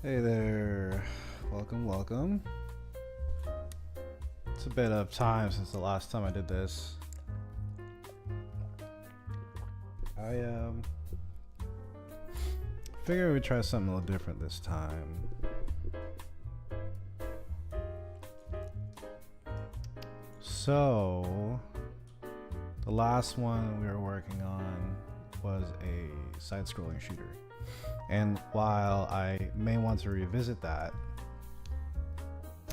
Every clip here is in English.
Hey there, welcome, welcome. It's a bit of time since the last time I did this. I figured we'd try something a little different this time. So, the last one we were working on was a side-scrolling shooter. And while I may want to revisit that,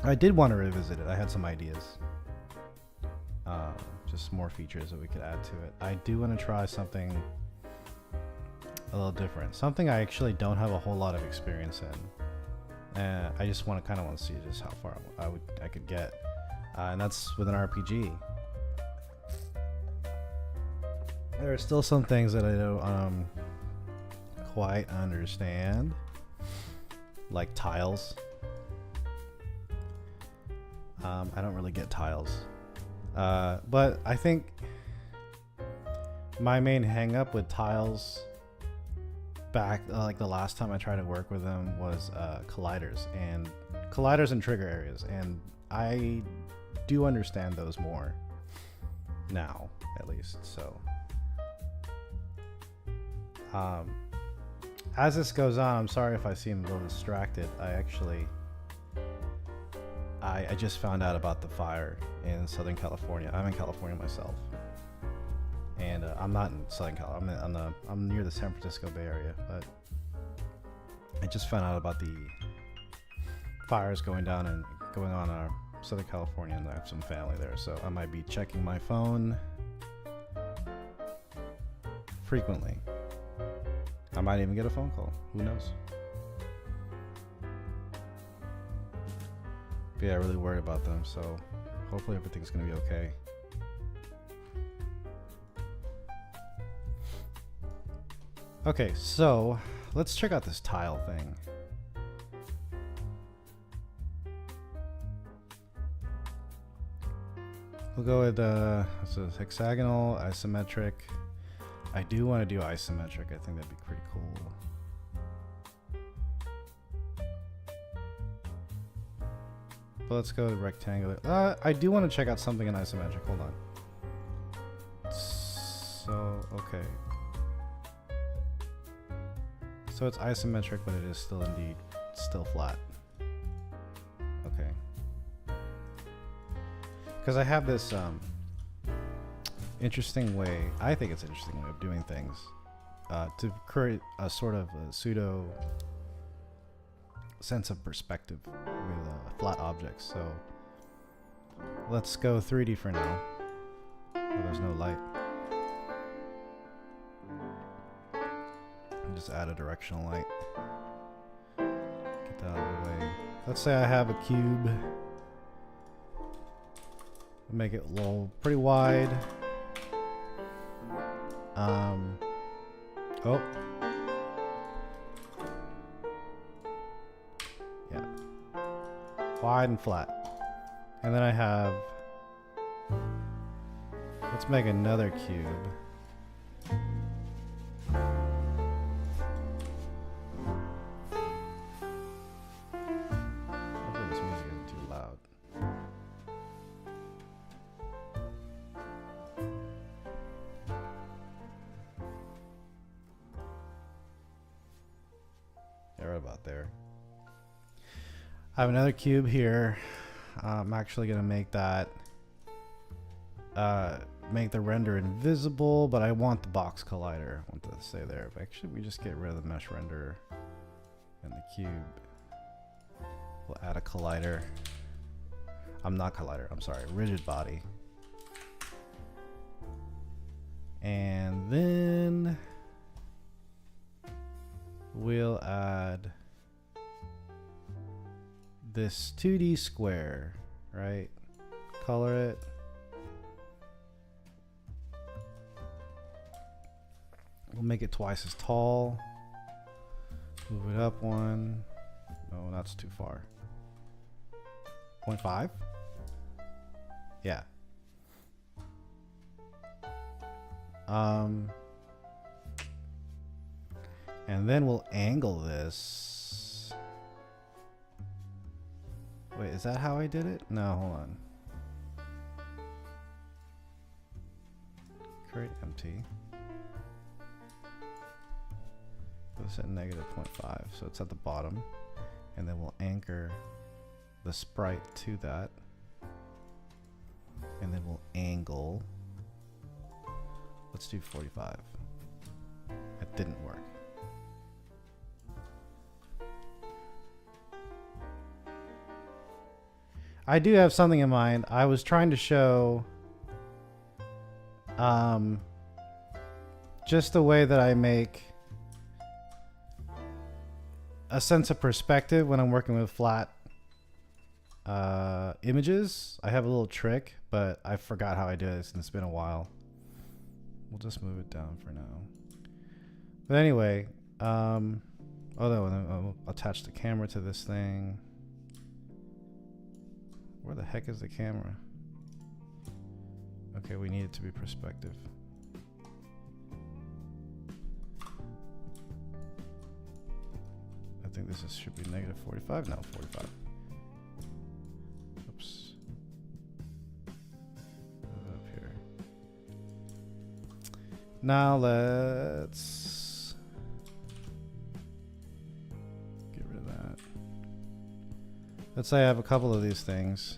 I did want to revisit it. I had some ideas. Just more features that we could add to it. I do want to try something a little different. Something I actually don't have a whole lot of experience in. I just kind of want to see just how far I could get. And that's with an RPG. There are still some things that I don't quite understand, like tiles. I don't really get tiles, but I think my main hang up with tiles back like the last time I tried to work with them was colliders and trigger areas, and I do understand those more now, at least. So as this goes on, I'm sorry if I seem a little distracted. I just found out about the fire in Southern California. I'm in California myself, and I'm not in Southern California. I'm near the San Francisco Bay Area, but I just found out about the fires going on in Southern California, and I have some family there, so I might be checking my phone frequently. I might even get a phone call. Who knows? But yeah, really worried about them, so hopefully everything's gonna be okay. Okay, so let's check out this tile thing. We'll go with it's a hexagonal, isometric. I do want to do isometric. I think that'd be pretty cool. But let's go with rectangular. I do want to check out something in isometric. Hold on. So, okay. So it's isometric, but it is still indeed still flat. Okay. Because I have this interesting way, I think it's an interesting way of doing things, to create a sort of a pseudo sense of perspective with flat objects. So let's go 3D for now. Oh, there's no light. Just add a directional light. Get that out of the way. Let's say I have a cube. Make it a little pretty wide. Oh. Yeah. Wide and flat. And then I have, let's make another cube. Hopefully this music isn't too loud. Right about there. I have another cube here. I'm actually gonna make that make the render invisible, but I want the box collider. I want to stay there. But actually, we just get rid of the mesh render and the cube. We'll add a collider. I'm sorry, rigid body. And then we'll add this 2D square, right? Color it. We'll make it twice as tall. Move it up one. No, that's too far. 0.5? Yeah. And then we'll angle this Wait, is that how I did it? No, hold on. Create empty. Put this at -0.5, so it's at the bottom. And then we'll anchor the sprite to that. And then we'll angle. Let's do 45. That didn't work. I do have something in mind. I was trying to show just the way that I make a sense of perspective when I'm working with flat images. I have a little trick, but I forgot how I do it and it's been a while. We'll just move it down for now. But anyway, I'll attach the camera to this thing. Where the heck is the camera? Okay, we need it to be perspective. I think this should be -45. No, 45. Oops. Put it up here. Now let's get rid of that. Let's say I have a couple of these things.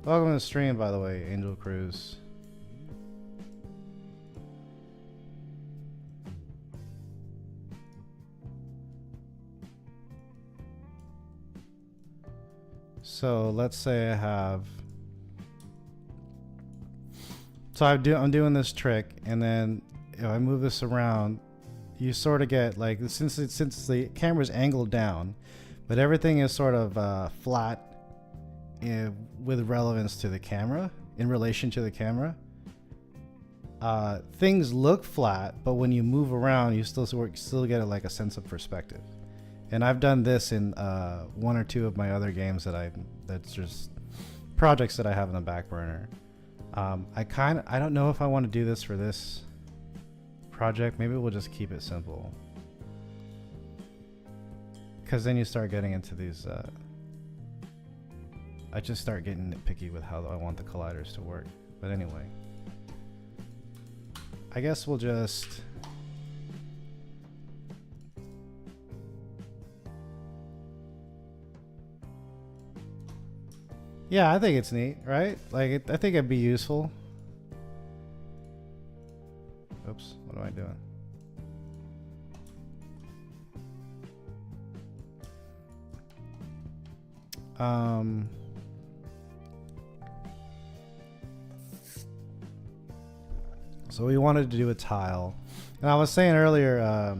Welcome to the stream, by the way, Angel Cruz. So let's say I have. So I'm doing this trick, and then if I move this around, you sort of get like since the camera's angled down, but everything is sort of flat. With relevance to the camera, in relation to the camera, things look flat, but when you move around, you still get like a sense of perspective. And I've done this in one or two of my other games that's just projects that I have in the back burner. I don't know if I want to do this for this project. Maybe we'll just keep it simple, because then you start getting into these. I just start getting nitpicky with how I want the colliders to work. But anyway, I guess we'll just yeah, I think it's neat, right? Like I think it'd be useful. Oops, what am I doing? So we wanted to do a tile, and I was saying earlier,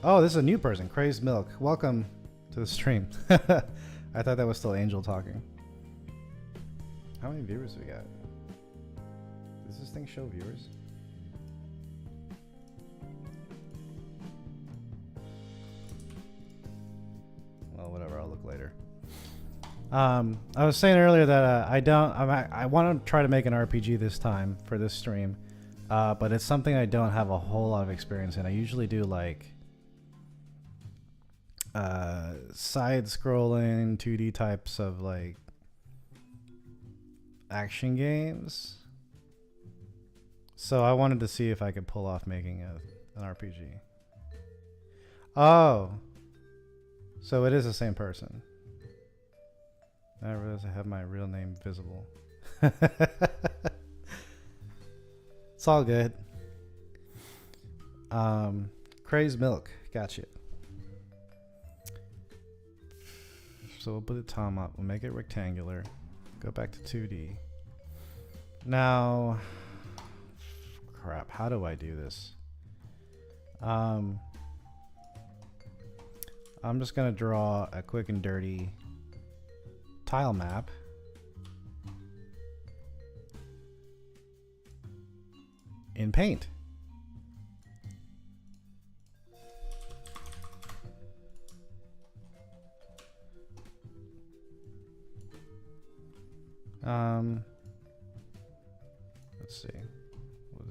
oh, this is a new person, Crazed Milk. Welcome to the stream. I thought that was still Angel talking. How many viewers we got? Does this thing show viewers? Well, whatever, I'll look later. I was saying earlier that I want to try to make an RPG this time for this stream, but it's something I don't have a whole lot of experience in. I usually do like side-scrolling 2D types of like action games. So I wanted to see if I could pull off making an RPG. Oh, so it is the same person. I realize I have my real name visible. It's all good. Crazed Milk, gotcha. So we'll put the tom up. We'll make it rectangular. Go back to 2D. Now, crap. How do I do this? I'm just gonna draw a quick and dirty tile map. In Paint.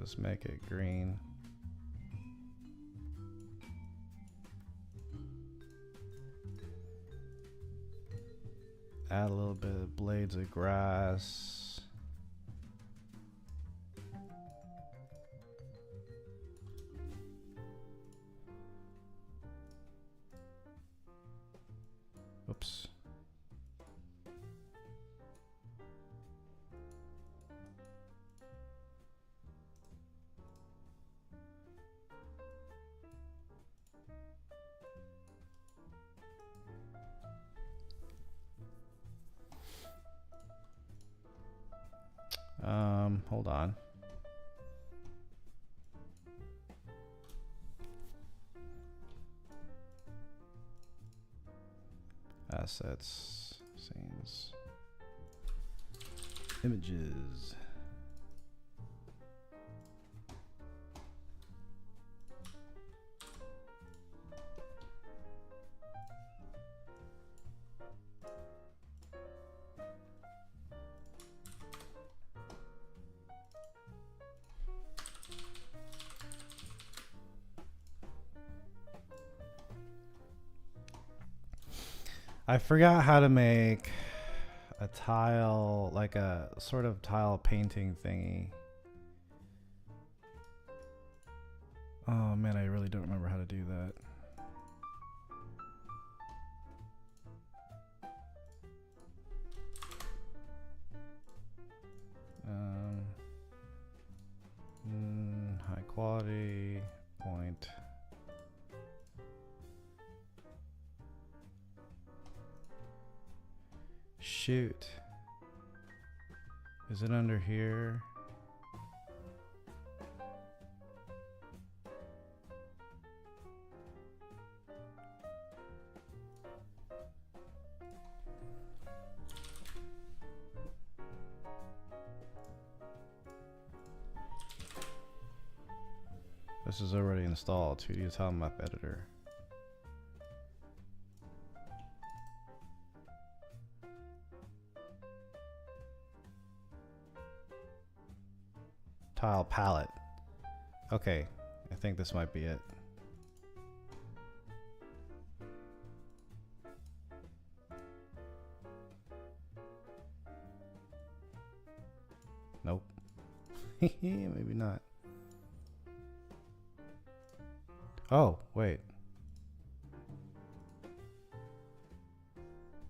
Let's make it green. Add a little bit of blades of grass. Oops. Hold on. Assets, scenes, images. I forgot how to make a tile, like a sort of tile painting thingy. Oh man, I really don't remember how to do that. High quality, point. Shoot. Is it under here? This is already installed. 2D tile map editor. Tile palette. Okay, I think this might be it. Nope. Maybe not. Oh, wait.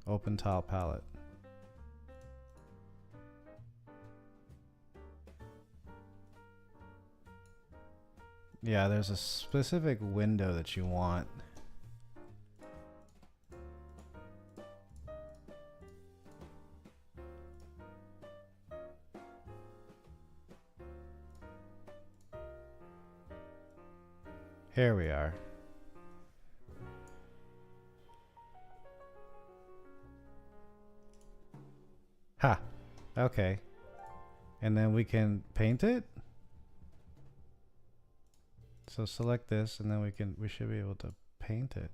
Open tile palette. Yeah, there's a specific window that you want. Here we are. Ha! Okay. And then we can paint it? So select this and then we should be able to paint it.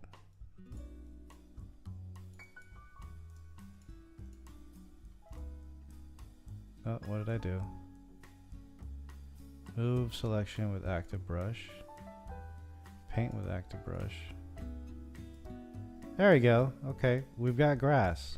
Oh, what did I do? Move selection with active brush. Paint with active brush. There we go. Okay, we've got grass.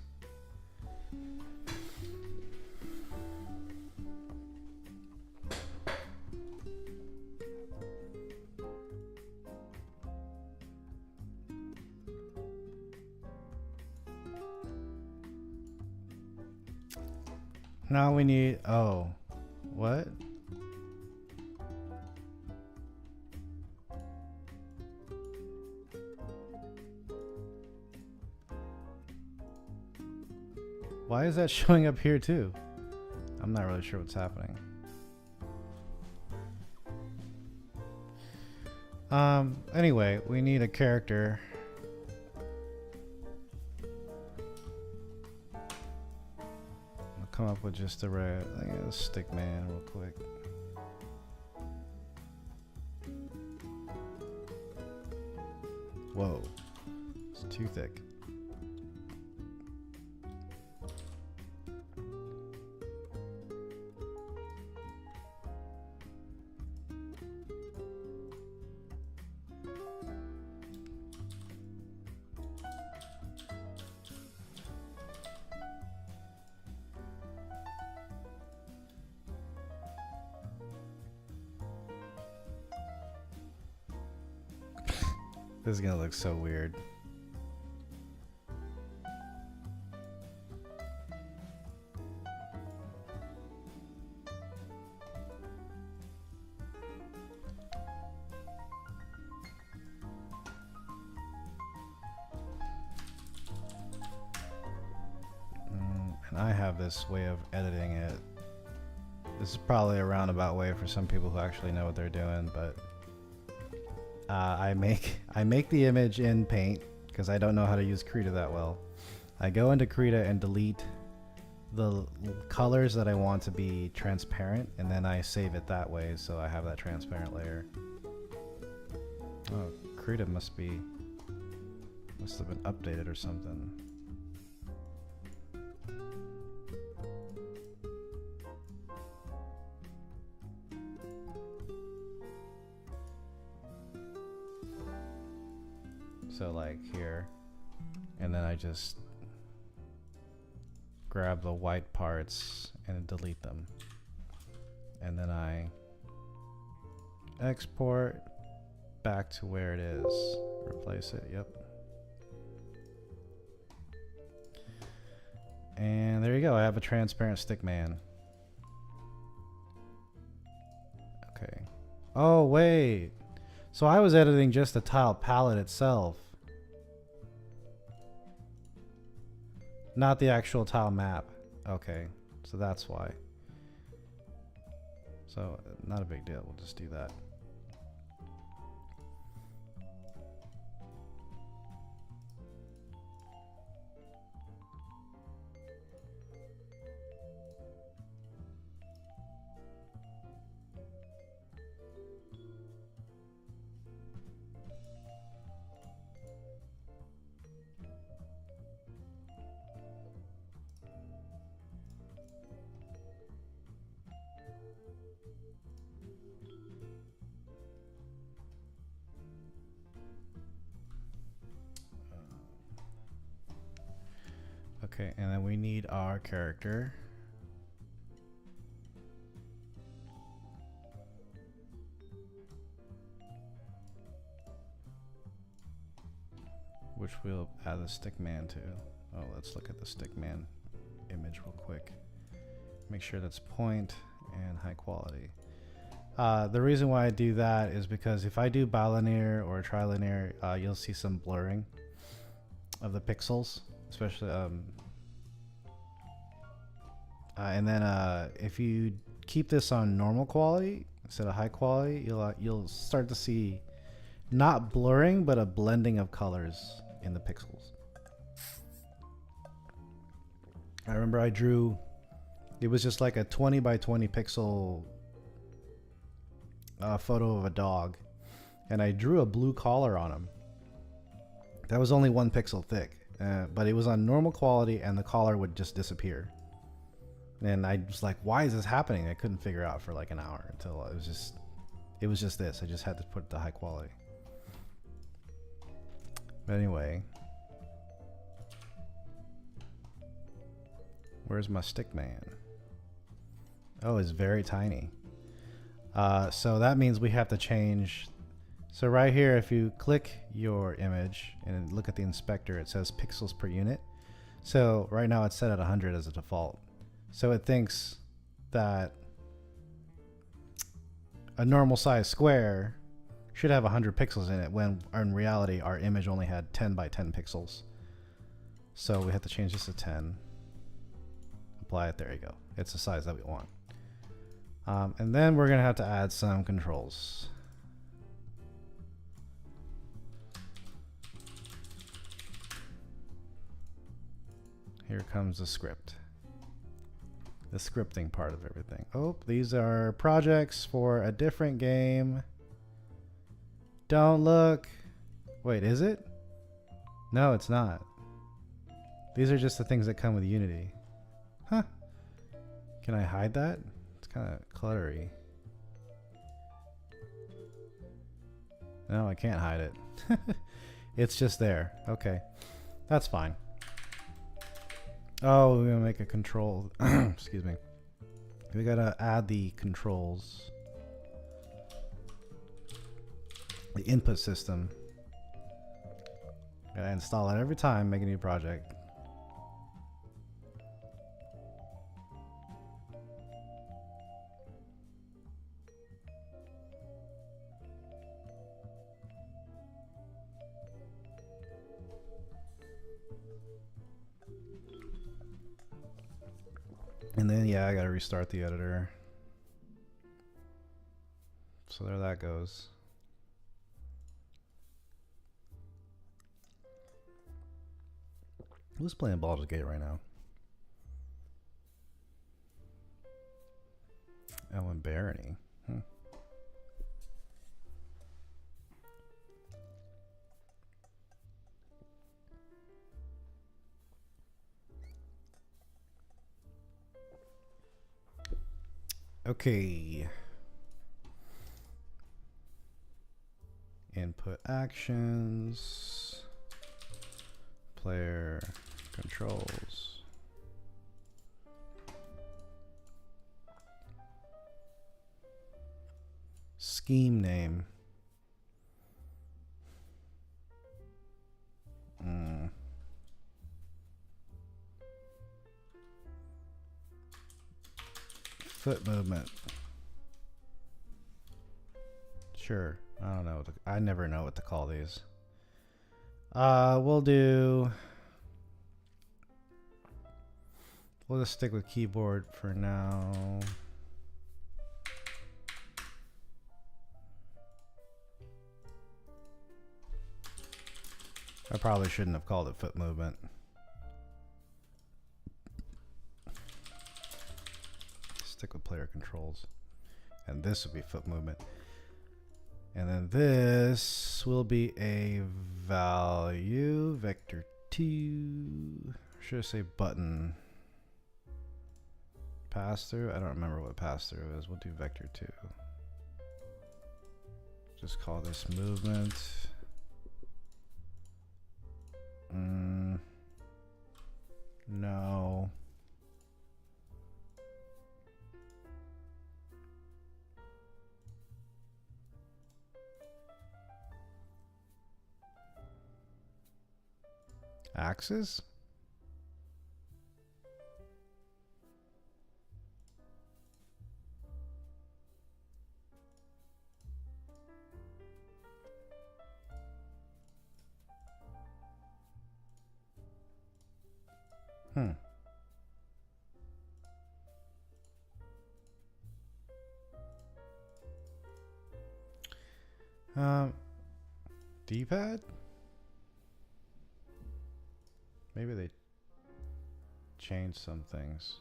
Now we need, oh, what? Why is that showing up here too? I'm not really sure what's happening. Anyway, we need a character. I'll come up with just a stick man real quick. Whoa, it's too thick. This is gonna look so weird. And I have this way of editing it. This is probably a roundabout way for some people who actually know what they're doing, but I make the image in Paint because I don't know how to use Krita that well. I go into Krita and delete the colors that I want to be transparent, and then I save it that way so I have that transparent layer. Oh, Krita must have been updated or something. So like here, and then I just grab the white parts and delete them. And then I export back to where it is. Replace it, yep. And there you go, I have a transparent stick man. Okay. Oh, wait. So I was editing just the tile palette itself, not the actual tile map. Okay, so that's why. So not a big deal, we'll just do that. Okay, and then we need our character. Which we'll add the stick man to. Oh, let's look at the stick man image real quick. Make sure that's point and high quality. The reason why I do that is because if I do bilinear or trilinear, you'll see some blurring of the pixels, especially and then if you keep this on normal quality instead of high quality, you'll start to see not blurring but a blending of colors in the pixels. I remember I drew, it was just like a 20 by 20 pixel photo of a dog, and I drew a blue collar on him. That was only 1 pixel thick, but it was on normal quality and the collar would just disappear. And I was like, why is this happening? I couldn't figure out for like an hour until it was just this. I just had to put the high quality. But anyway, where's my stick man? Oh, it's very tiny. So that means we have to change. So right here, if you click your image and look at the inspector, it says pixels per unit. So right now it's set at 100 as a default. So it thinks that a normal size square should have 100 pixels in it, when in reality our image only had 10 by 10 pixels. So we have to change this to 10. Apply it, there you go. It's the size that we want. And then we're gonna have to add some controls. Here comes the script. The scripting part of everything. Oh, these are projects for a different game. Don't look. Wait, is it? No, it's not. These are just the things that come with Unity. Huh. Can I hide that? It's kind of cluttery. No, I can't hide it. It's just there. Okay. That's fine. Oh, we're gonna make a control. Excuse me. We gotta add the controls. The input system. I install it every time, make a new project. And then, yeah, I gotta restart the editor. So there that goes. Who's playing Baldur's Gate right now? Ellen Barony. Okay. Input actions. Player controls. Scheme name. Foot movement. Sure. I don't know. I never know what to call these. We'll just stick with keyboard for now. I probably shouldn't have called it foot movement. Stick with player controls. And this will be foot movement. And then this will be a value, vector 2. Should I say button? Pass through? I don't remember what pass through is. We'll do vector 2. Just call this movement. No. Axis? D-pad? Maybe they changed some things.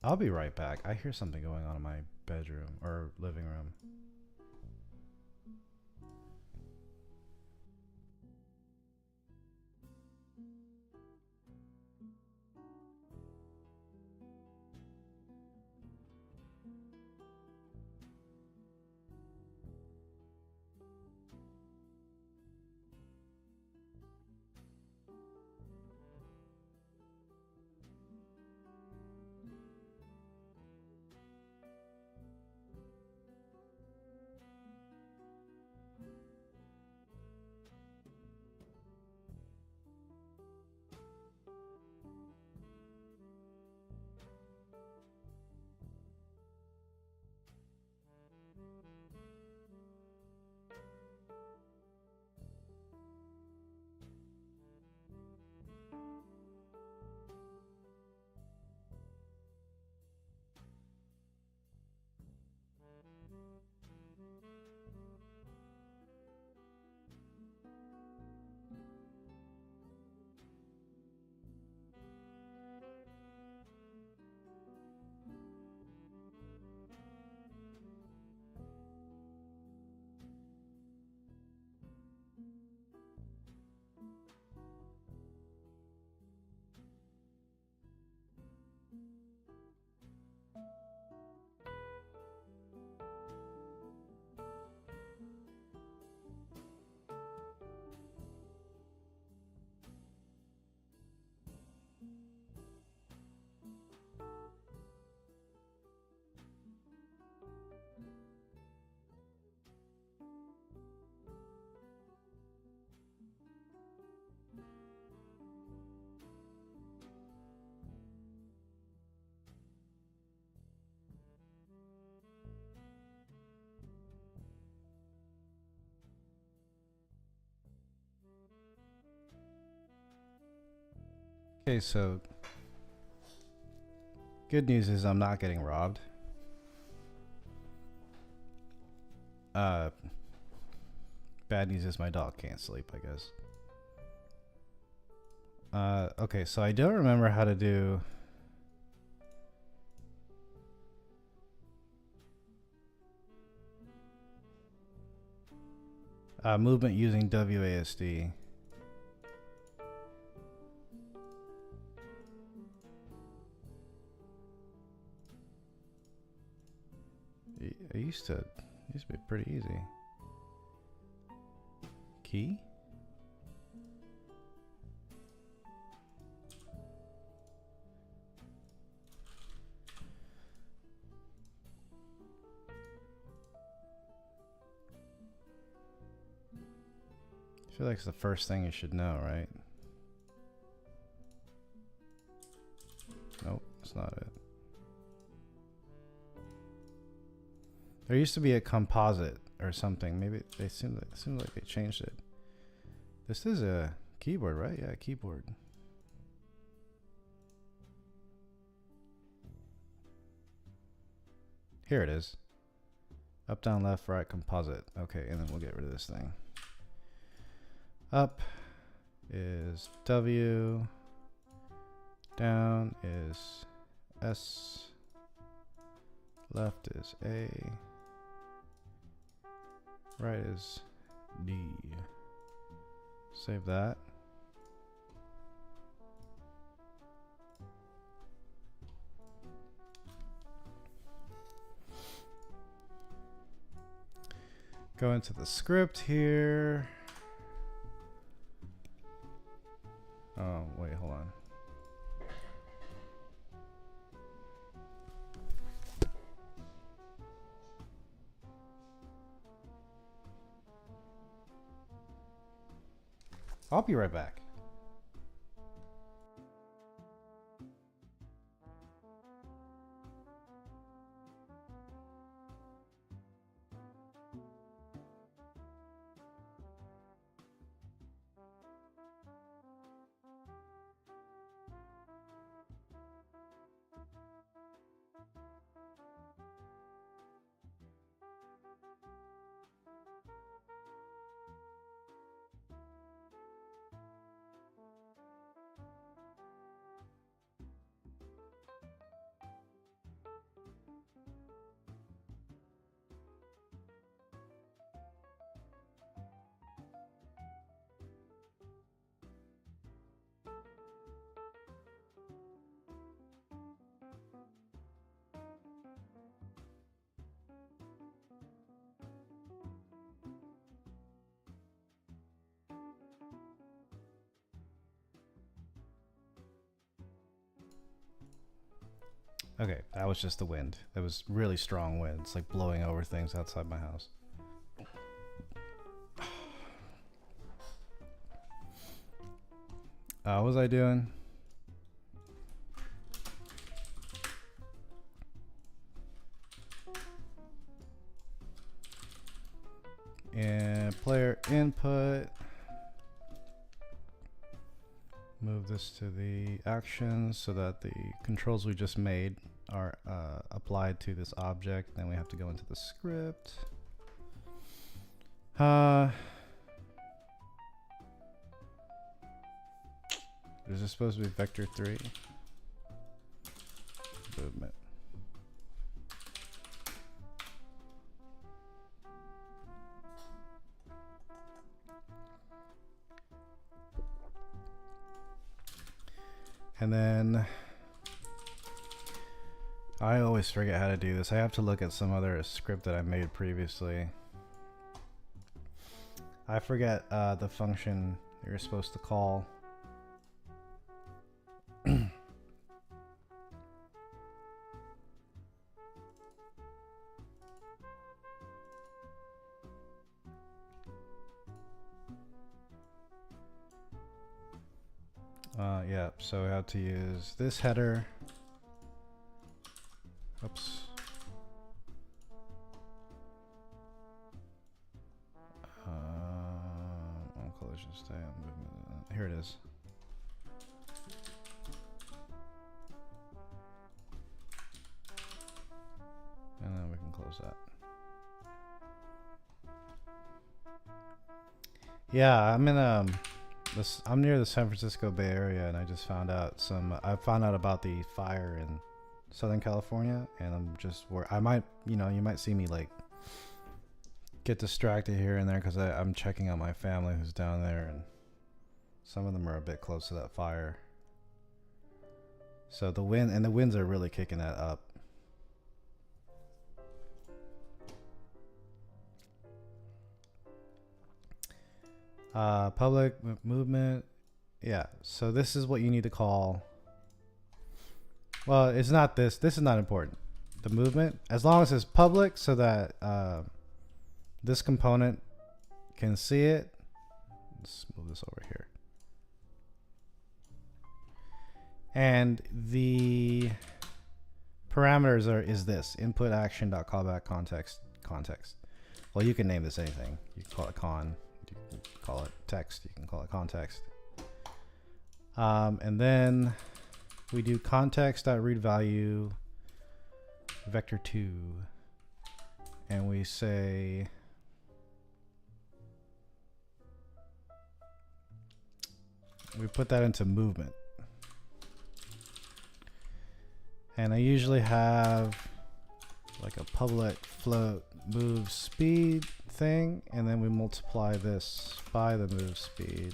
I'll be right back. I hear something going on in my bedroom or living room. Okay, so good news is I'm not getting robbed. Bad news is my dog can't sleep, I guess. Okay, so I don't remember how to do... movement using WASD. It used to be pretty easy. Key? I feel like it's the first thing you should know, right? Nope, it's not it. There used to be a composite or something. Maybe they seem like they changed it. This is a keyboard, right? Yeah, keyboard. Here it is. Up, down, left, right, composite. Okay, and then we'll get rid of this thing. Up is W. Down is S. Left is A. Right is D. Save that. Go into the script here. Oh, wait, hold on. I'll be right back. Okay, that was just the wind. It was really strong wind. It's like blowing over things outside my house. What was I doing? And player input. Move this to the actions so that the controls we just made are applied to this object. Then we have to go into the script. Is this supposed to be vector 3? Movement. And then I always forget how to do this. I have to look at some other script that I made previously. I forget the function you're supposed to call. Yeah, so we have to use this header. Oops. On collision stay on movement. Here it is. was that? Yeah, I'm in I'm near the San Francisco Bay Area, and I just found out I found out about the fire in Southern California, and I'm just I might, you might see me like get distracted here and there because I'm checking on my family who's down there, and some of them are a bit close to that fire. So the winds are really kicking that up. Public movement. Yeah, so this is what you need to call. Well, it's not this. This is not important. The movement, as long as it's public, so that this component can see it. Let's move this over here. And the parameters is this input action.callback context. Well, you can name this anything. You can call it con. You can call it text. You can call it context. And then we do context.readValue vector2, and we say we put that into movement. And I usually have like a public float move speed thing, and then we multiply this by the move speed.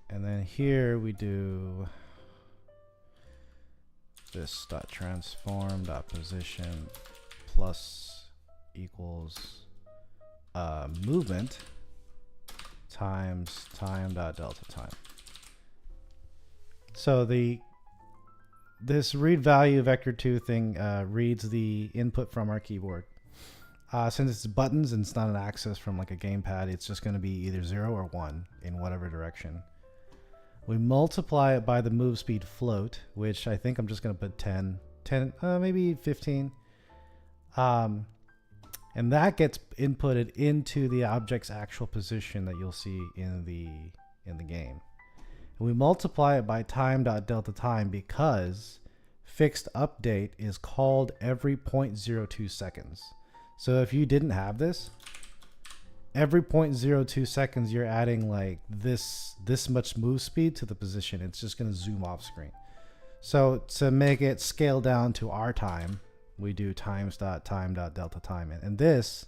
And then here we do this dot transform dot position plus equals movement times time dot delta time. So this read value vector2 thing reads the input from our keyboard. Since it's buttons and it's not an axis from like a gamepad, it's just going to be either 0 or 1 in whatever direction. We multiply it by the move speed float, which I think I'm just going to put 10, maybe 15. And that gets inputted into the object's actual position that you'll see in the game. And we multiply it by time.delta time because fixed update is called every 0.02 seconds. So if you didn't have this, every 0.02 seconds you're adding like this much move speed to the position. It's just going to zoom off screen. So to make it scale down to our time, we do times.time.delta time. And this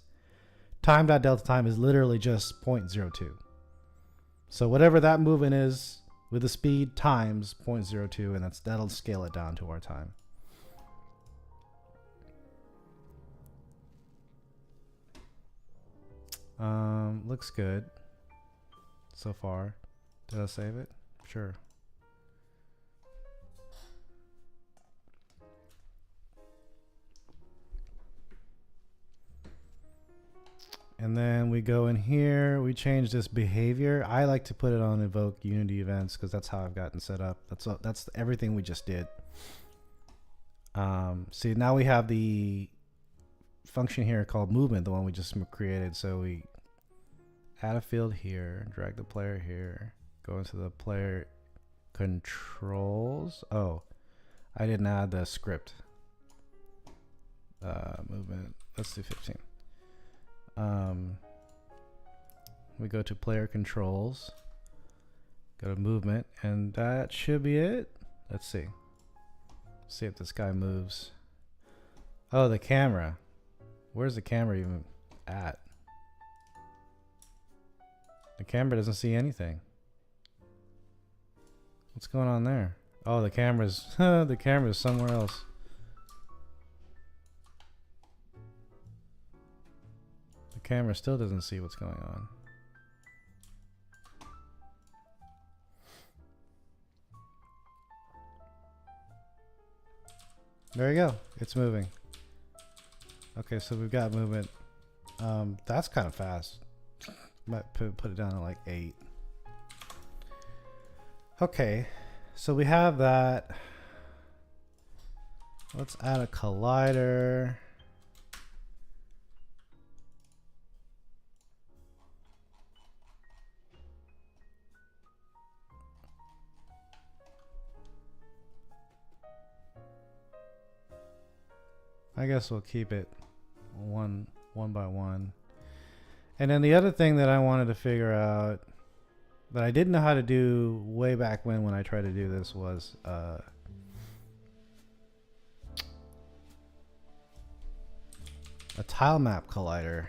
time.delta time is literally just 0.02. So whatever that movement is with the speed times 0.02, and that'll scale it down to our time. Looks good so far. Did I save it? Sure. And then we go in here, we change this behavior. I like to put it on evoke Unity events because that's how I've gotten set up. That's everything we just did. See, now we have the function here called movement, the one we just created. So we add a field here, drag the player here, go into the player controls. Oh, I didn't add the script. Movement, let's do 15. We go to player controls, go to movement, and that should be it. Let's see. See if this guy moves. Oh, the camera. Where's the camera even at? The camera doesn't see anything. What's going on there? Oh, the camera's the camera's somewhere else. The camera still doesn't see what's going on. There you go. It's moving. Okay, so we've got movement. That's kind of fast. Might put it down to like 8. Okay, so we have that. Let's add a collider. I guess we'll keep it one by one. And then the other thing that I wanted to figure out that I didn't know how to do way back when I tried to do this was a tile map collider,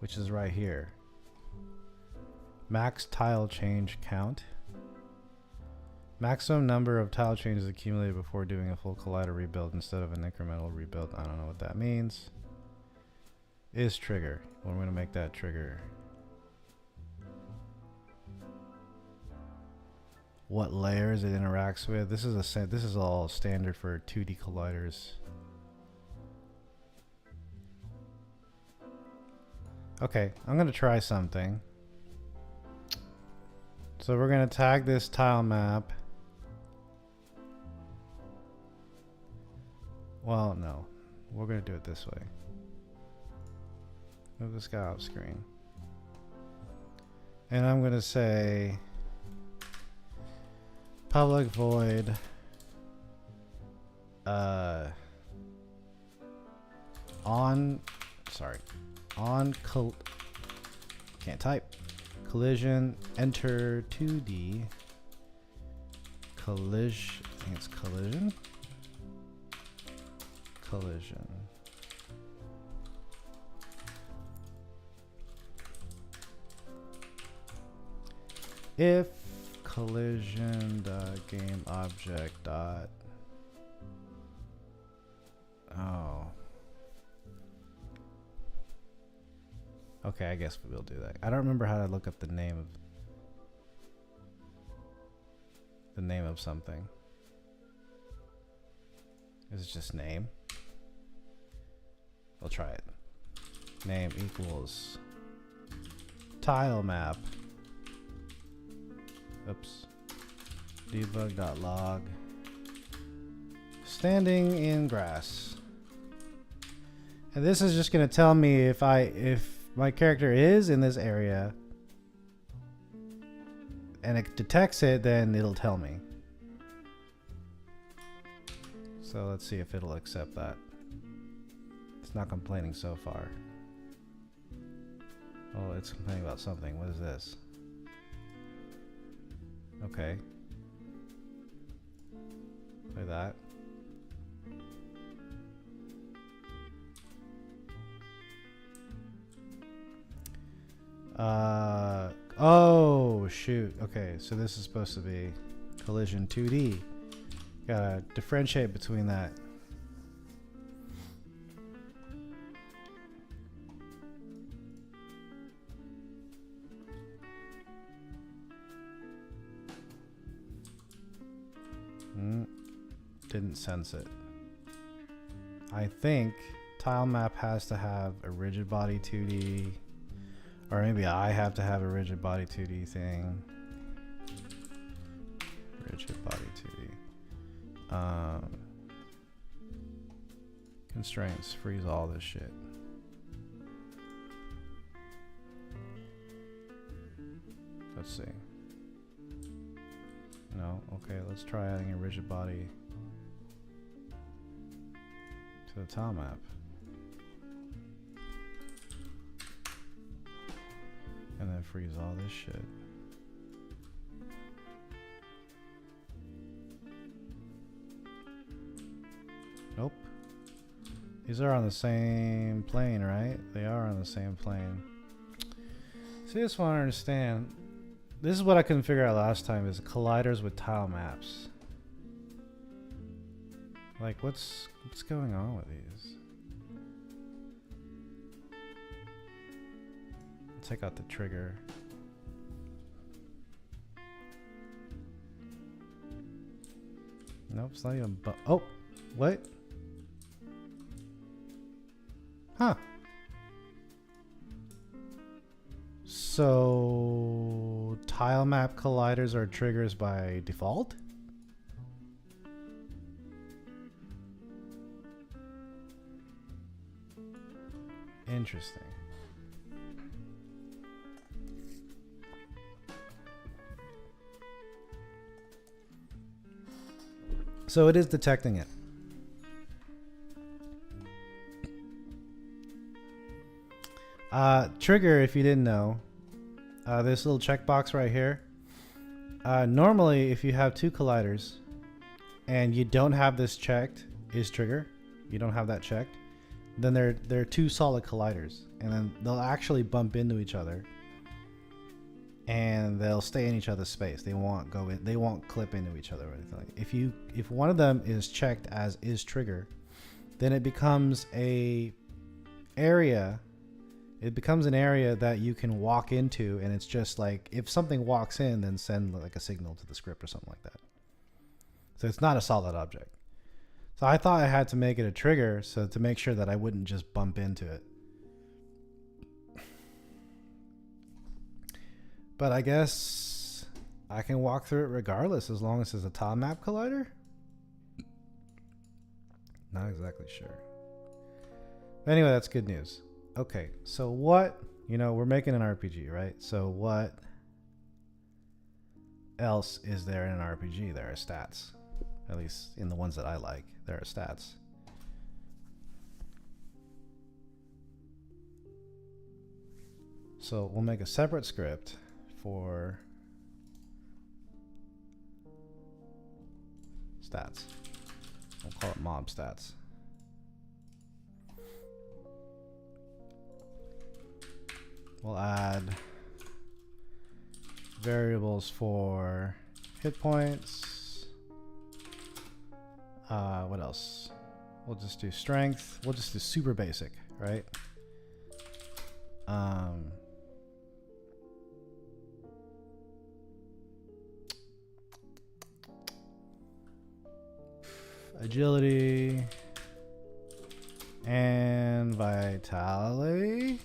which is right here. Max tile change count. Maximum number of tile changes accumulated before doing a full collider rebuild instead of an incremental rebuild. I don't know what that means. Is trigger. Well, I'm going to make that trigger. What layers it interacts with. This is all standard for 2D colliders. Okay, I'm going to try something. So we're going to tag this tile map. Well, no. We're going to do it this way. Move this guy off screen. And I'm going to say public void collision enter 2D collision. I think it's collision. If collision game object dot okay, I guess we'll do that. I don't remember how to look up the name of something. Is it just name? We'll try it. Name equals tile map. Oops. Debug.log. Standing in grass. And this is just going to tell me if my character is in this area and it detects it, then it'll tell me. So let's see if it'll accept that. It's not complaining so far. Oh, it's complaining about something. What is this? Okay. Play that. Oh shoot. Okay, so this is supposed to be collision 2D. Gotta differentiate between that. Didn't sense it. I think tile map has to have a rigid body 2D, or maybe I have to have a rigid body 2D thing. Rigid body 2D. Constraints, freeze all this shit. Let's see. No, okay, let's try adding a rigid body to the tile map. And then freeze all this shit. Nope. These are on the same plane, right? They are on the same plane. See, I just want to understand. This is what I couldn't figure out last time, is colliders with tile maps. Like, what's going on with these? I'll take out the trigger. Nope, it's not even oh, what? Huh. So tile map colliders are triggers by default? Interesting. So it is detecting it. Trigger, if you didn't know, this little checkbox right here. Normally, if you have two colliders and you don't have this checked, is trigger. You don't have that checked. Then they're two solid colliders, and then they'll actually bump into each other, and they'll stay in each other's space. They won't go in. They won't clip into each other or anything. If one of them is checked as is trigger, then it becomes a area. It becomes an area that you can walk into, and it's just like if something walks in, then send like a signal to the script or something like that. So it's not a solid object. So I thought I had to make it a trigger so to make sure that I wouldn't just bump into it. But I guess I can walk through it regardless as long as it's a tile map collider. Not exactly sure. But anyway, that's good news. Okay, so what, we're making an RPG, right? So what else is there in an RPG? There are stats. At least in the ones that I like, there are stats. So we'll make a separate script for stats. We'll call it mob stats. We'll add variables for hit points. What else? We'll just do strength. We'll just do super basic, right? Agility and vitality.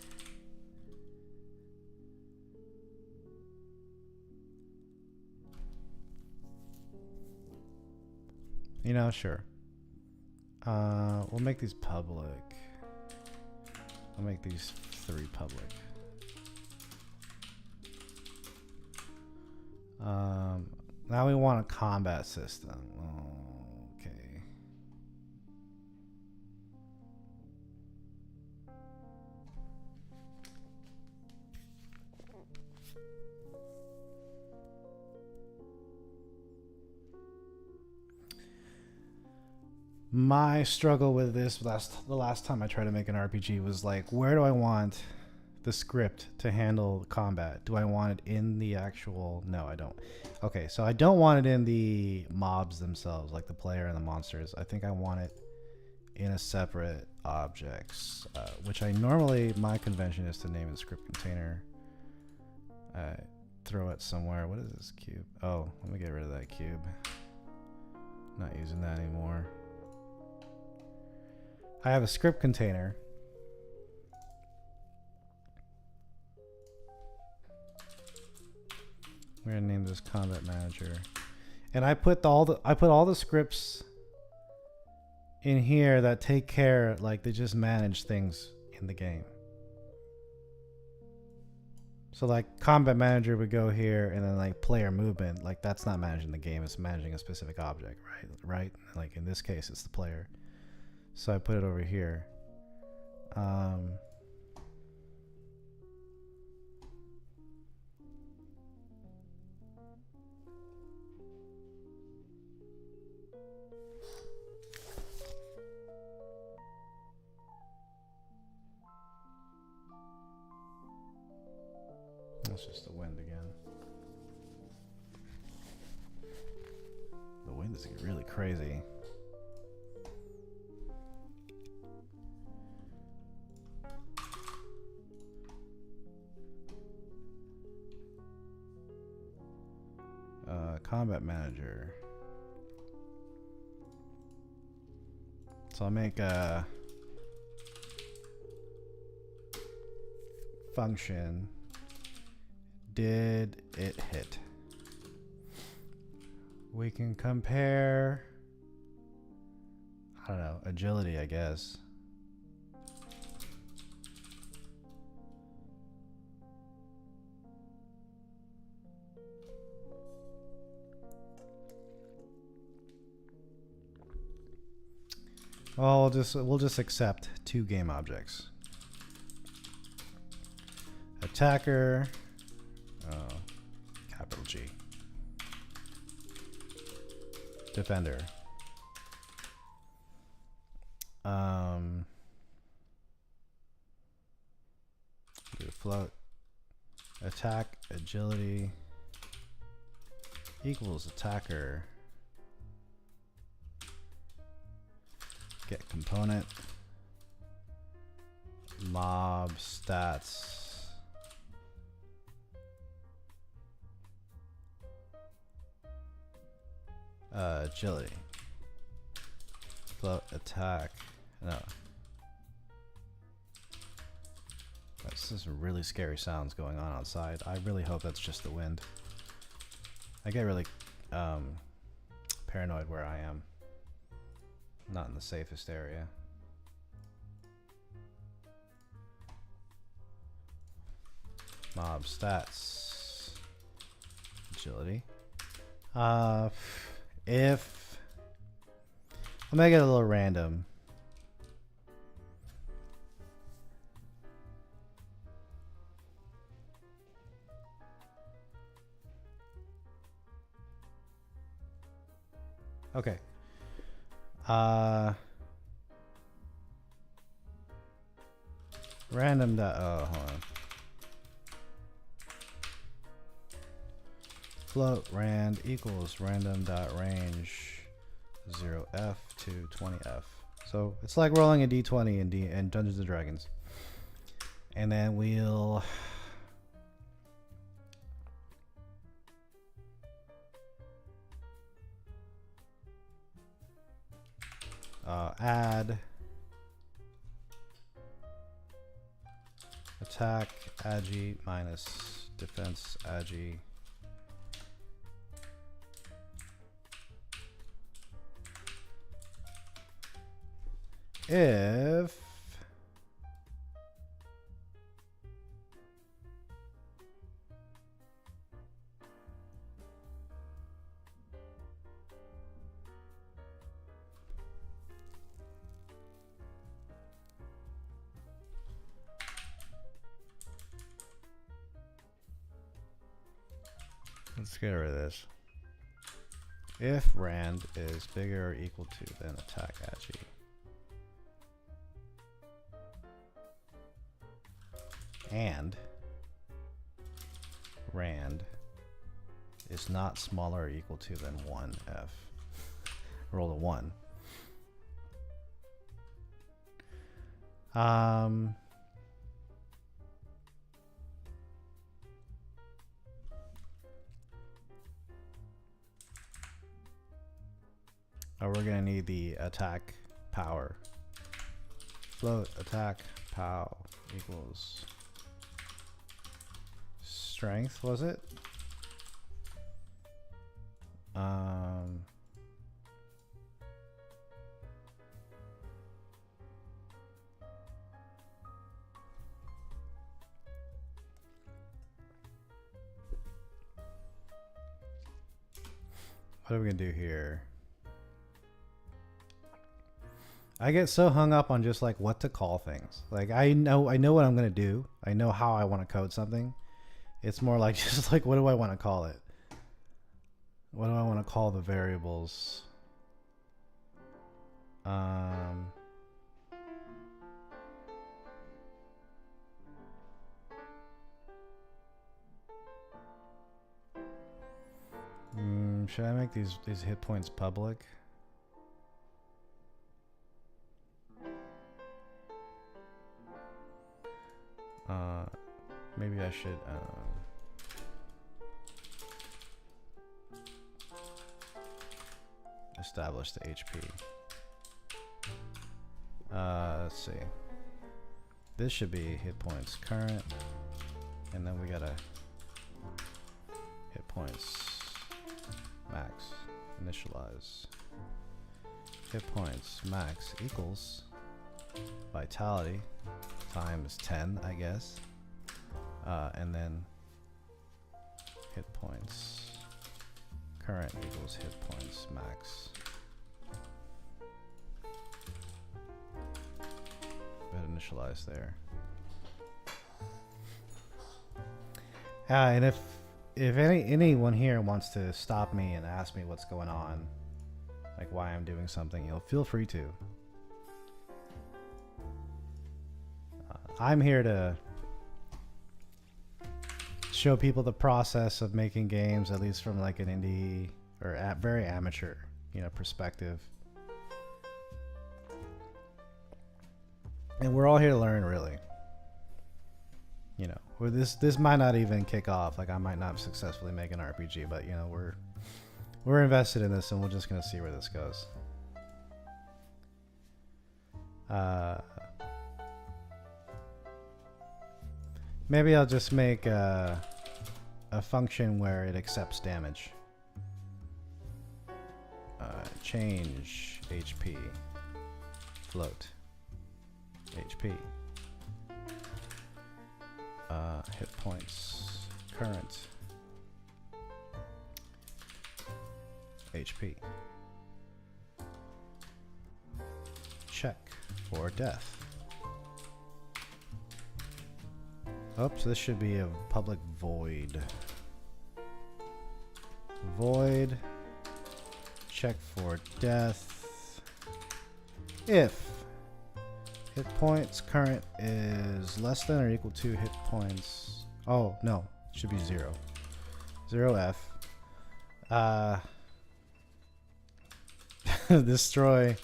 Sure. We'll make these public. I'll make these 3 public. Now we want a combat system. Okay. My struggle with this the last time I tried to make an RPG was like, where do I want the script to handle combat? Do I want it in the actual... No, I don't. Okay, so I don't want it in the mobs themselves, like the player and the monsters. I think I want it in a separate objects, which my convention is to name the script container. Throw it somewhere. What is this cube? Oh, let me get rid of that cube. Not using that anymore. I have a script container. We're gonna name this combat manager, and I put all the scripts in here that take care, like they just manage things in the game. So like combat manager would go here, and then like player movement, like that's not managing the game, it's managing a specific object, right? Like in this case, it's the player. So I put it over here. That's just the wind again. The wind is really crazy. Combat manager. So I'll make a function. Did it hit? We can compare, I don't know, agility, I guess. Well, we'll just accept 2 game objects. Attacker, capital G. Defender. Do float. Attack, agility equals attacker. Get component. Mob stats. Agility. Float, attack. No. This is really scary sounds going on outside. I really hope that's just the wind. I get really paranoid where I am. Not in the safest area. Mob stats. Agility. If I'll make it a little random. Okay. Random dot, oh, hold on. Float rand equals random dot range 0f to 20f. So it's like rolling a d20 in Dungeons and Dragons. And then we'll add attack agi minus defense agi if let's get rid of this. If rand is bigger or equal to than attack agi. And rand is not smaller or equal to than 1f. Roll a 1. Oh, we're gonna need the attack power. Float attack pow equals strength, was it? What are we gonna do here? I get so hung up on just like what to call things. Like I know what I'm gonna do. I know how I want to code something. It's more like just like what do I want to call it? What do I want to call the variables? Should I make these hit points public? Maybe I should establish the HP. Let's see. This should be hit points current, and then we gotta hit points max initialize. Hit points max equals vitality times 10, I guess. And then hit points current equals hit points max. Bit initialize there. And if anyone here wants to stop me and ask me what's going on, like why I'm doing something, you'll feel free to. I'm here to show people the process of making games, at least from like an indie or very amateur, perspective. And we're all here to learn, really. Or this might not even kick off. Like I might not successfully make an RPG, but we're invested in this, and we're just gonna see where this goes. Maybe I'll just make a function where it accepts damage. Change HP, float HP, hit points, current HP, check for death. Oops, this should be a public void. Void, check for death. If hit points current is less than or equal to hit points. Oh, no, it should be 0. 0F. Destroy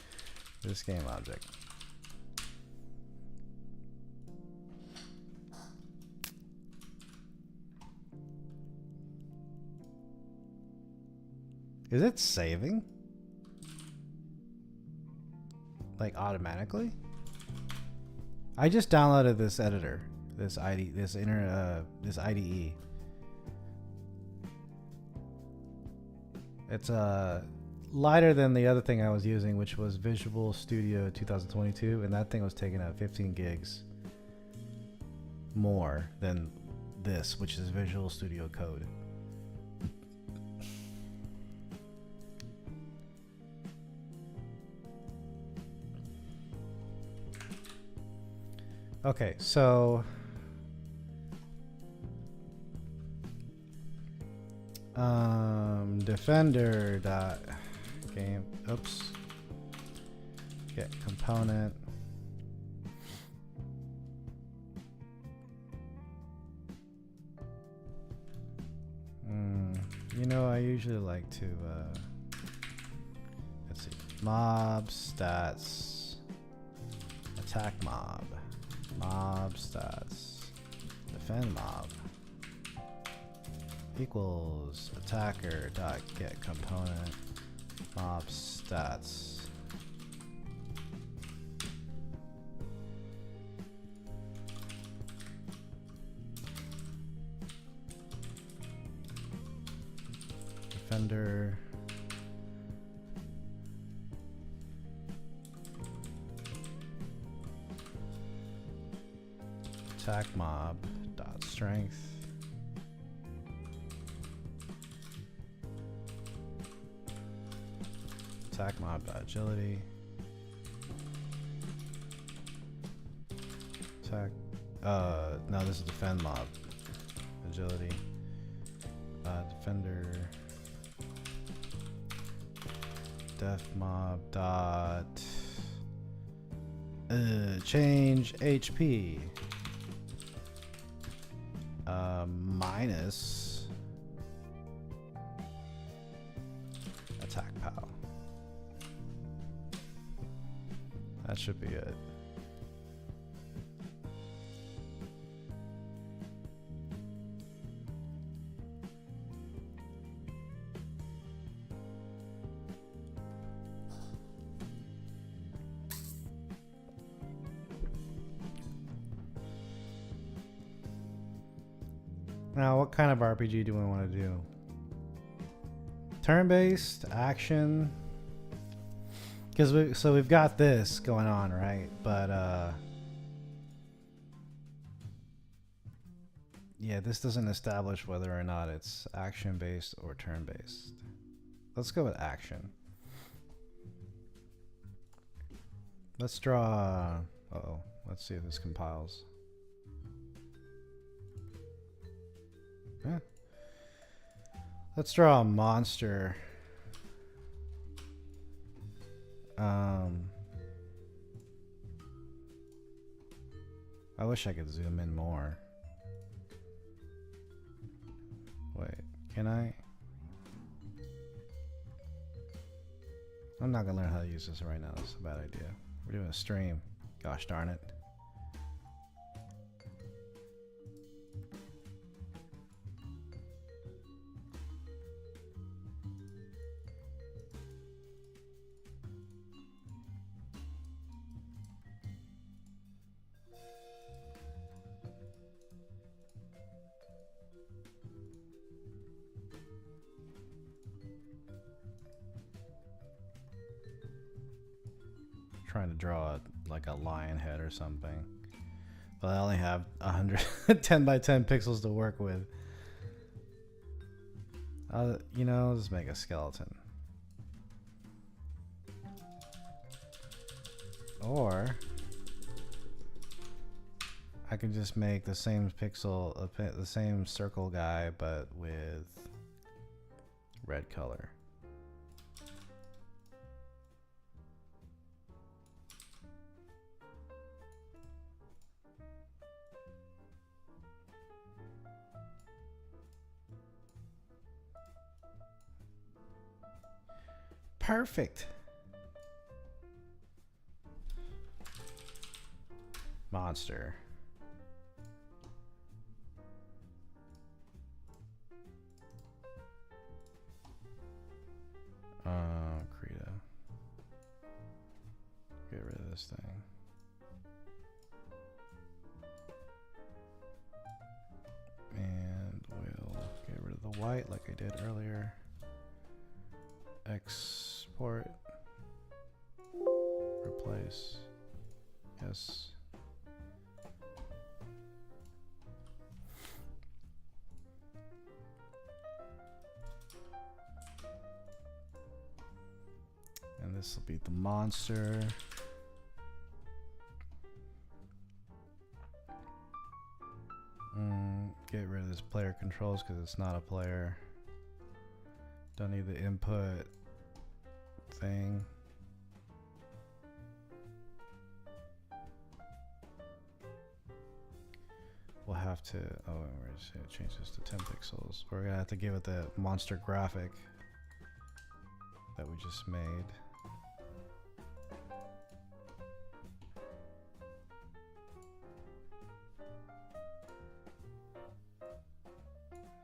this game object. Is it saving? Like automatically? I just downloaded this editor, this IDE. It's lighter than the other thing I was using, which was Visual Studio 2022, and that thing was taking up 15 gigs more than this, which is Visual Studio Code. Okay, so defender dot game, oops, get component, I usually like to let's see, mob stats, attack mob, mob stats, defend mob equals attacker dot get component mob stats. Defender attack mob dot strength attack mob dot agility attack no, this is defend mob agility defender def mob dot change HP minus attack pow. That should be it. Now, what kind of RPG do we want to do? Turn-based, action. Because we've got this going on, right? But yeah, this doesn't establish whether or not it's action-based or turn-based. Let's go with action. Let's draw. Uh-oh. Let's see if this compiles. Eh. Let's draw a monster. I wish I could zoom in more. Wait, can I? I'm not gonna learn how to use this right now. That's a bad idea. We're doing a stream. Gosh darn it. Trying to draw like a lion head or something, but I only have 110 by 10 pixels to work with. You know, let's make a skeleton, or I can just make the same pixel, the same circle guy, but with red color. Perfect. Monster. Krita. Get rid of this thing. And we'll get rid of the white like I did earlier. Export. Replace. Yes. And this will be the monster. Get rid of this player controls because it's not a player. Don't need the input thing. We'll have to, oh, we're just gonna change this to 10 pixels. We're gonna have to give it the monster graphic that we just made.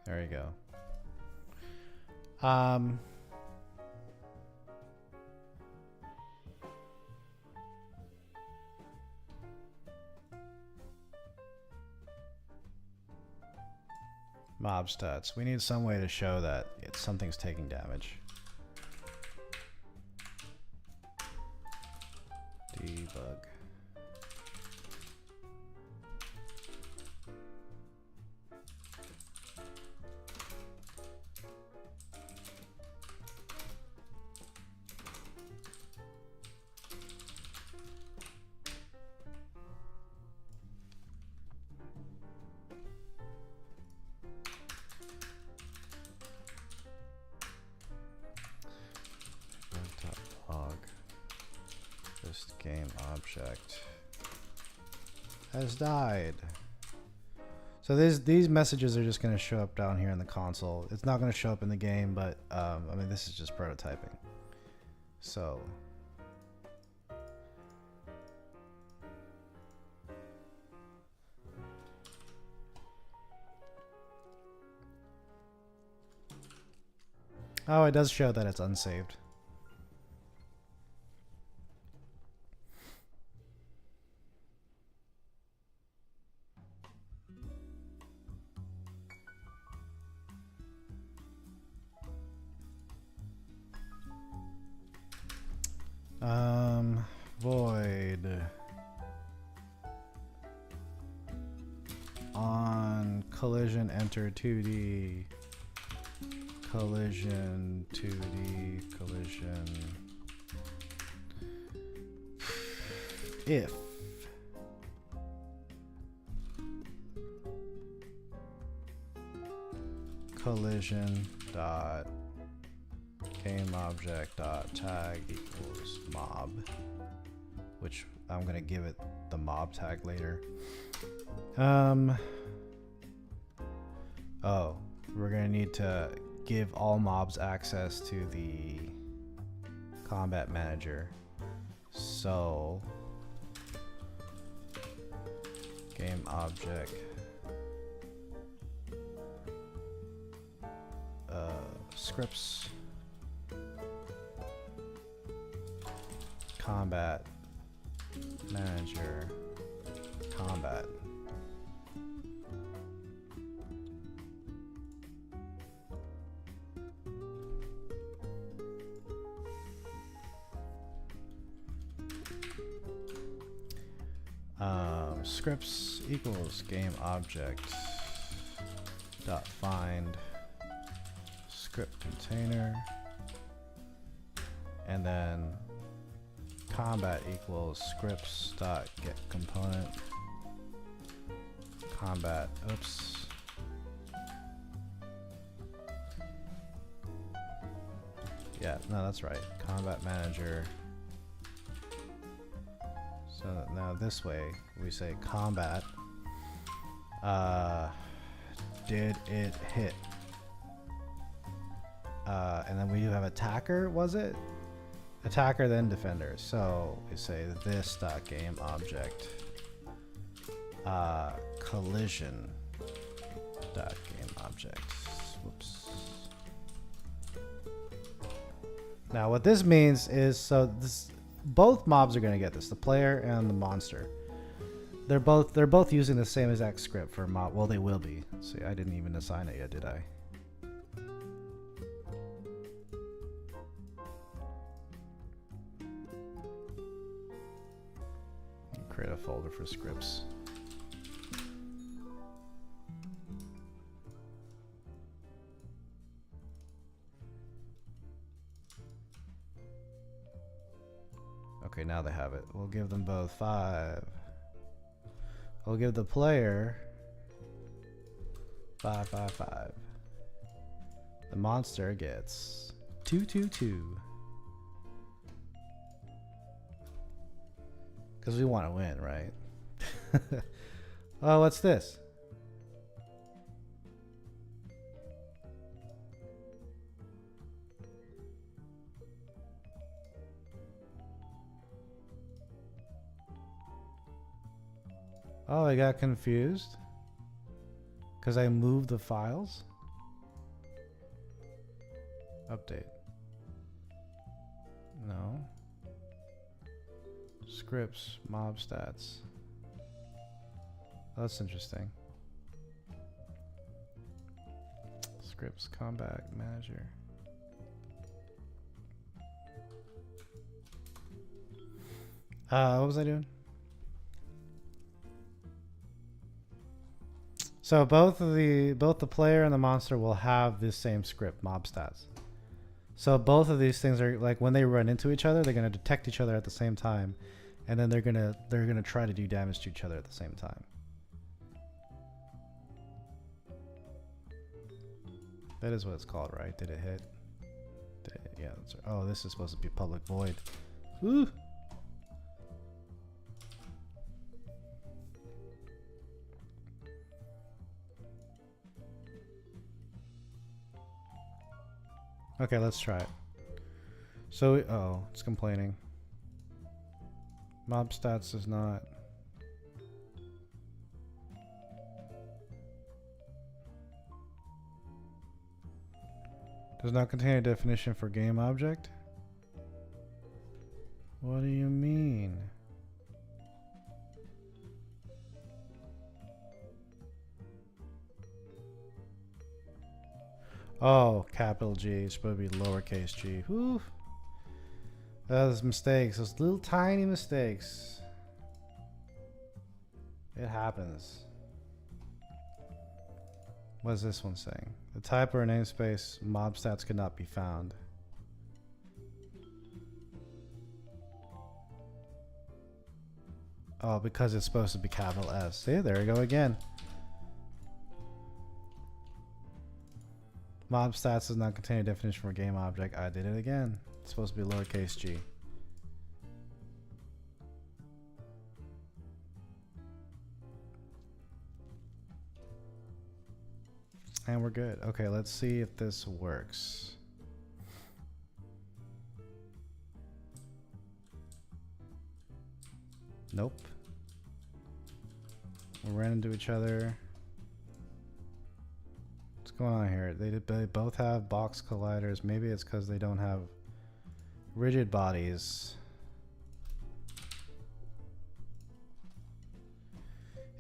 There you go. Mob stats. We need some way to show that something's taking damage. Debug. Game object has died. So these messages are just going to show up down here in the console. It's not going to show up in the game, but I mean, this is just prototyping. So oh, it does show that it's unsaved. Void on collision enter 2D collision 2D collision if collision dot game object dot tag equals mob, which I'm gonna give it the mob tag later. Oh, we're gonna need to give all mobs access to the combat manager. So game object scripts combat manager combat. Scripts equals game object dot find script container, and then combat equals scripts dot get component combat. Oops. Yeah, no, that's right. Combat manager. So now this way we say combat. Did it hit? And then we do have attacker, was it? Attacker then defender. So we say this dot game object collision dot game object. Whoops. Now what this means is, so this, both mobs are going to get this, the player and the monster. They're both using the same exact script for mob. Well, they will be. See, I didn't even assign it yet, did I? Create a folder for scripts. Okay, now they have it. We'll give them both 5. We'll give the player 5, 5, 5. The monster gets 2, 2, 2. Because we want to win, right? Oh, what's this? Oh, I got confused because I moved the files. Update. No. Scripts, mob stats. Oh, that's interesting. Scripts, combat manager. What was I doing? So both the player and the monster will have this same script, mob stats. So both of these things are like when they run into each other, they're gonna detect each other at the same time, and then they're gonna try to do damage to each other at the same time. That is what it's called, right? Did it hit? Yeah. That's right. Oh, this is supposed to be public void. Woo! Okay, let's try it. So, oh, it's complaining. Mob stats is not. Does not contain a definition for game object? What do you mean? Oh, capital G. It's supposed to be lowercase g. Whew. Those mistakes. Those little tiny mistakes. It happens. What is this one saying? The type or namespace mob stats could not be found. Oh, because it's supposed to be capital S. See, there we go again. Mob stats does not contain a definition for a game object. I did it again. It's supposed to be lowercase g. And we're good. Okay, let's see if this works. Nope. We ran into each other. What's going on here? They both have box colliders. Maybe it's because they don't have rigid bodies.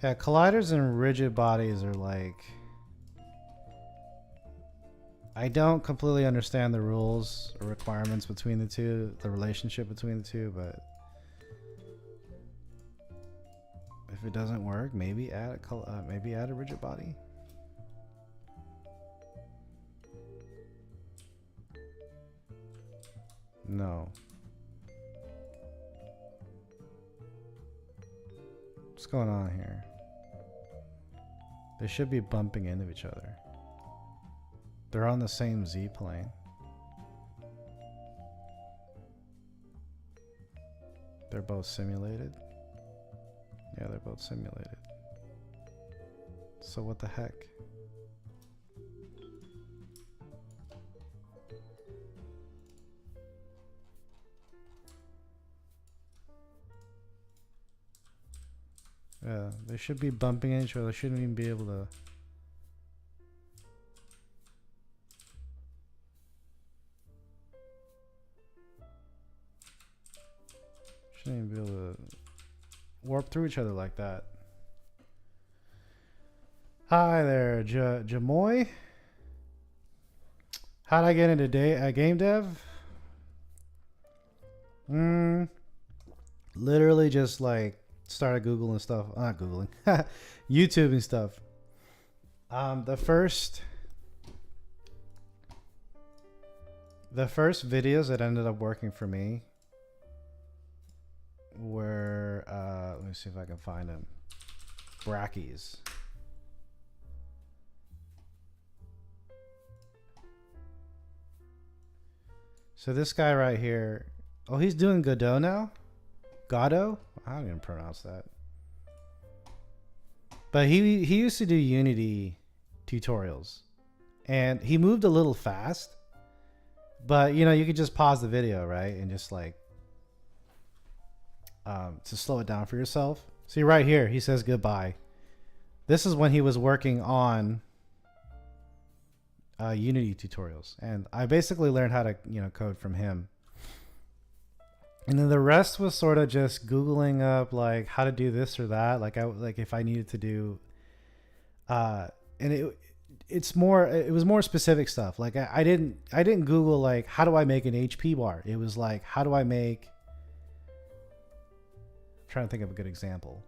Yeah, colliders and rigid bodies are like... I don't completely understand the rules or requirements between the two, the relationship between the two, but if it doesn't work, maybe add a rigid body. No. What's going on here? They should be bumping into each other. They're on the same Z plane. They're both simulated. Yeah, they're both simulated. So what the heck? Yeah, they should be bumping into each other. They shouldn't even be able to. Shouldn't even be able to warp through each other like that. Hi there, Jamoy. How'd I get into game dev? Literally just like started Googling stuff. Not Googling. YouTubing stuff. The first videos that ended up working for me were let me see if I can find them. Brackies. So this guy right here, oh, he's doing Godot now? Godot? I don't even pronounce that. But he used to do Unity tutorials. And he moved a little fast. But, you know, you could just pause the video, right? And just like, to slow it down for yourself. See right here, he says goodbye. This is when he was working on Unity tutorials. And I basically learned how to, you know, code from him. And then the rest was sort of just Googling up like how to do this or that. Like if I needed to do, and it was more specific stuff. Like I didn't Google like how do I make an HP bar. It was like how do I make. I'm trying to think of a good example.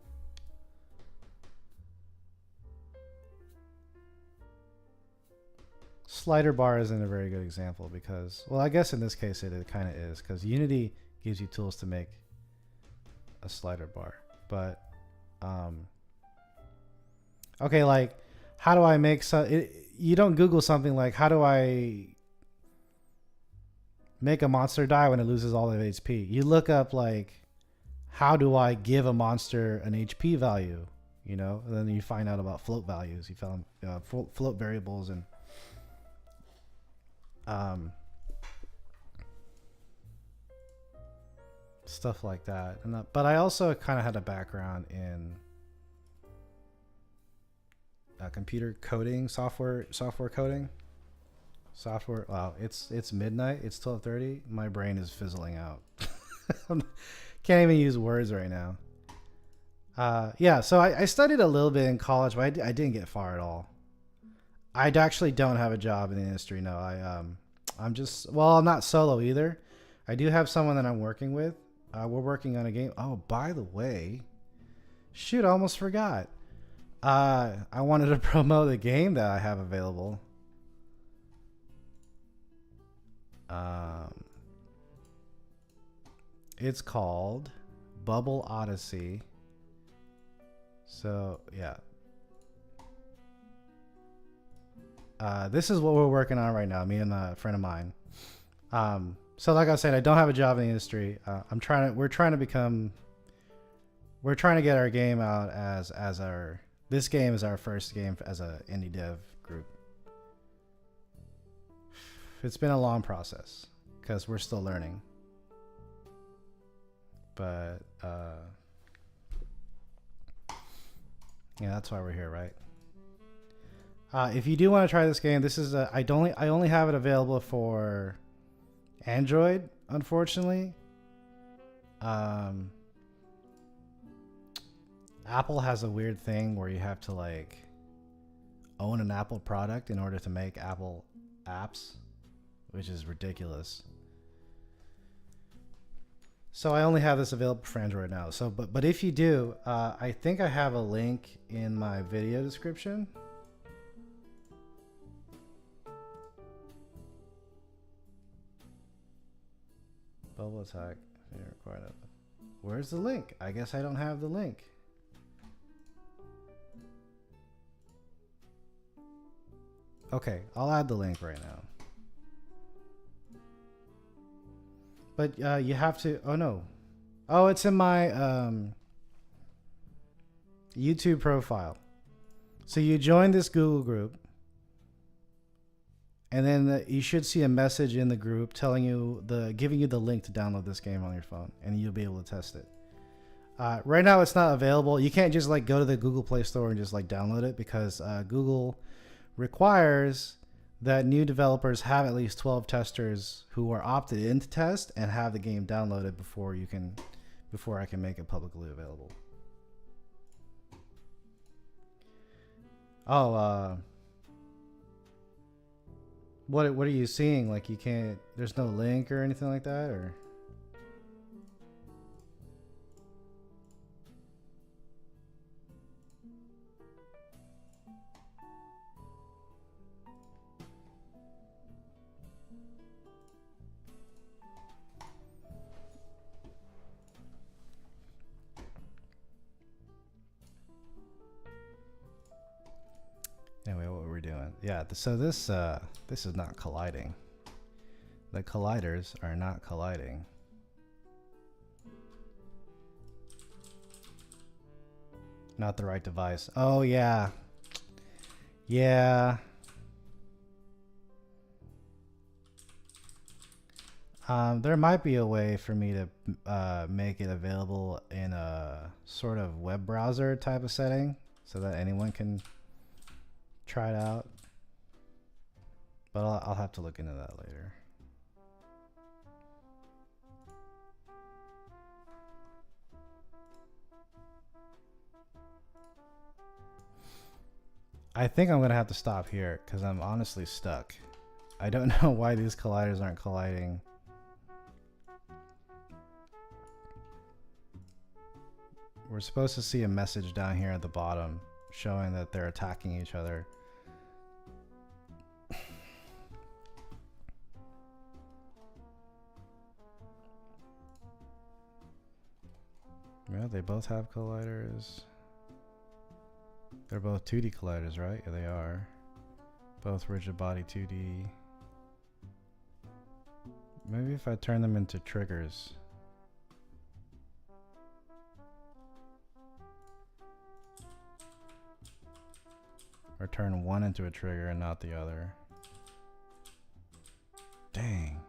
Slider bar isn't a very good example because, well, I guess in this case it kind of is because Unity gives you tools to make a slider bar. But okay, like how do I make you don't Google something like how do I make a monster die when it loses all of HP. You look up like how do I give a monster an HP value, you know, and then you find out about float values. You found float variables and stuff like that. And but I also kind of had a background in computer coding, software coding. Wow, it's midnight. It's 12:30. My brain is fizzling out. Can't even use words right now. Yeah, so I studied a little bit in college, but I didn't get far at all. I actually don't have a job in the industry. No, I'm just, well, I'm not solo either. I do have someone that I'm working with. We're working on a game. Oh, by the way, shoot, I almost forgot. I wanted to promote the game that I have available. It's called Bubble Odyssey. So, yeah. This is what we're working on right now, me and a friend of mine. So like I said, I don't have a job in the industry. We're trying to get our game out this game is our first game as a indie dev group. It's been a long process because we're still learning. But yeah, that's why we're here, right? If you do want to try this game, this is I only have it available for Android, unfortunately. Apple has a weird thing where you have to like own an Apple product in order to make Apple apps, which is ridiculous. So I only have this available for Android now. So, but if you do, I think I have a link in my video description. Bubble attack. Where's the link? I guess I don't have the link. Okay, I'll add the link right now. But you have to. Oh no. Oh, it's in my YouTube profile. So you join this Google group, and then you should see a message in the group telling you giving you the link to download this game on your phone, and you'll be able to test it. Right now, it's not available. You can't just like go to the Google Play Store and just like download it because Google requires that new developers have at least 12 testers who are opted in to test and have the game downloaded before I can make it publicly available. Oh, what are you seeing? Like you can't, there's no link or anything like that, or? Anyway, what were we doing? Yeah, so this is not colliding. The colliders are not colliding. Not the right device. Oh yeah. Yeah. There might be a way for me to make it available in a sort of web browser type of setting so that anyone can try it out, but I'll have to look into that later. I think I'm gonna have to stop here because I'm honestly stuck. I don't know why these colliders aren't colliding. We're supposed to see a message down here at the bottom showing that they're attacking each other. Yeah, they both have colliders. They're both 2D colliders, right? Yeah, they are. Both rigid body 2D. Maybe if I turn them into triggers. Or turn one into a trigger and not the other. Dang.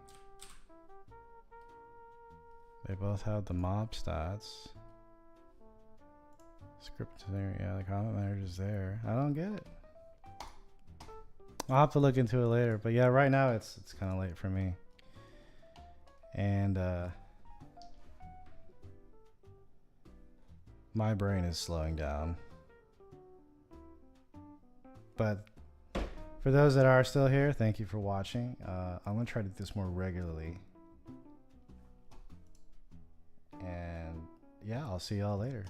They both have the mob stats. Script there, yeah, the comment manager's there. I don't get it. I'll have to look into it later, but yeah, right now it's kind of late for me. And my brain is slowing down. But for those that are still here, thank you for watching. I'm gonna try to do this more regularly. And yeah, I'll see y'all later.